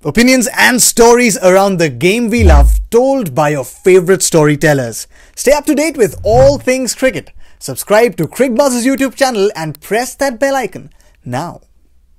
Opinions and stories around the game we love, told by your favorite storytellers. Stay up to date with all things cricket. Subscribe to CricBuzz's YouTube channel and press that bell icon now.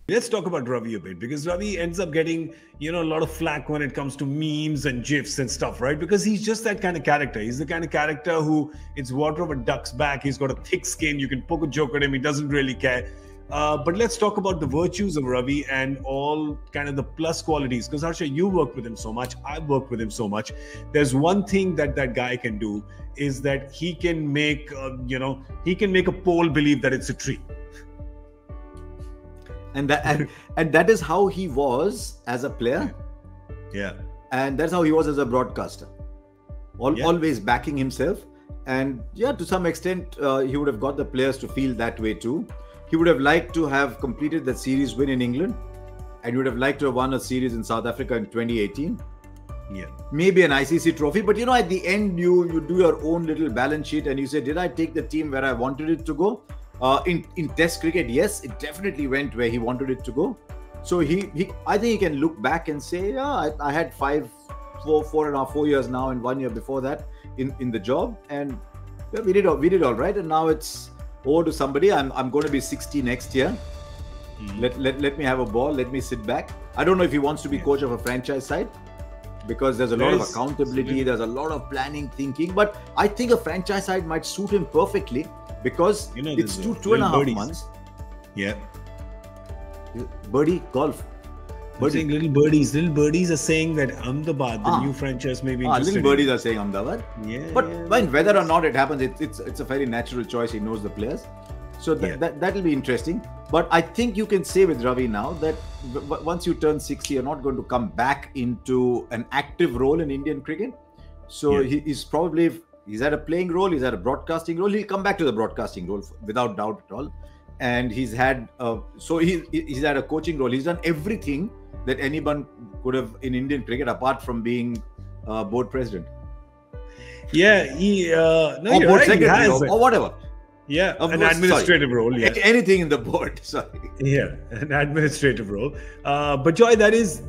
Let's talk about Ravi a bit, because Ravi ends up getting, a lot of flack when it comes to memes and gifs and stuff, right? Because he's just that kind of character. He's the kind of character who, it's water of a duck's back. He's got a thick skin. You can poke a joke at him. He doesn't really care. But let's talk about the virtues of Ravi and all kind of the plus qualities. Because Harsha, you worked with him so much. I've worked with him so much. There's one thing that guy can do is that he can make, he can make a pole believe that it's a tree. And that is how he was as a player. Yeah. And that's how he was as a broadcaster. Always backing himself. And yeah, to some extent, he would have got the players to feel that way too. He would have liked to have completed that series win in England. And he would have liked to have won a series in South Africa in 2018. Yeah. Maybe an ICC trophy. But at the end, you do your own little balance sheet and you say, did I take the team where I wanted it to go? In Test cricket, yes, it definitely went where he wanted it to go. So I think he can look back and say, yeah, I had 4 years now and 1 year before that in the job, and yeah, we did all right. And now it's over to somebody. I'm going to be 60 next year. Let me have a ball. Let me sit back. I don't know if he wants to be coach of a franchise side, because there's a lot of accountability. There's a lot of planning, thinking. But I think a franchise side might suit him perfectly. Because it's 2.5 months. Yeah. Birdie golf. Saying little birdies are saying that Ahmedabad, the new franchise, may be interested. Little birdies are saying Ahmedabad. Yeah. But whether or not it happens, it's a very natural choice. He knows the players. So that'll be interesting. But I think you can say with Ravi now that once you turn 60, you're not going to come back into an active role in Indian cricket. So he's probably... He's had a playing role. He's had a broadcasting role. He'll come back to the broadcasting role without doubt at all. And he's had he's had a coaching role. He's done everything that anyone could have in Indian cricket, apart from being board president. Yeah, or board secretary or whatever. Yeah, an administrative role. Yes. Anything in the board. Sorry. Yeah, an administrative role. But Joy, that is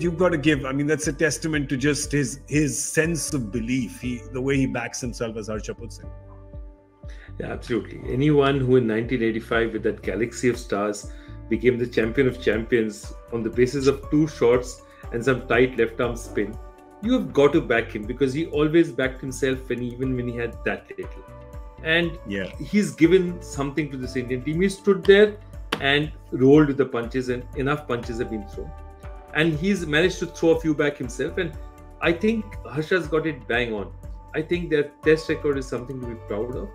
you've got to give. I mean, that's a testament to just his sense of belief. The way he backs himself, as Harsha puts it. Yeah, absolutely. Anyone who in 1985, with that galaxy of stars, became the champion of champions on the basis of 2 shots and some tight left arm spin, you have got to back him, because he always backed himself even when he had that little. And he's given something to this Indian team. He stood there and rolled with the punches, and enough punches have been thrown. And he's managed to throw a few back himself. And I think Harsha's got it bang on. I think their test record is something to be proud of.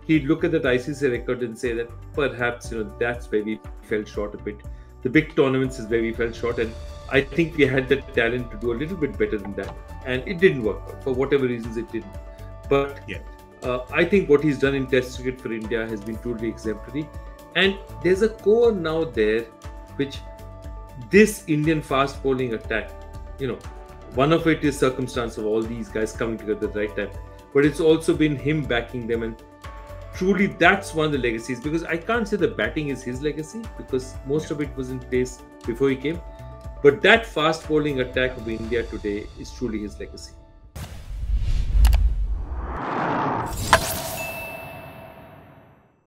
He'd look at that ICC record and say that perhaps, that's where we fell short a bit. The big tournaments is where we fell short. And I think we had the talent to do a little bit better than that. And it didn't work out. For whatever reasons, it didn't. But I think what he's done in Test cricket for India has been truly exemplary. And there's a core now there, which this Indian fast bowling attack, one of it is circumstance of all these guys coming together at the right time. But it's also been him backing them. And truly, that's one of the legacies. Because I can't say the batting is his legacy, because most of it was in place before he came. But that fast bowling attack of India today is truly his legacy.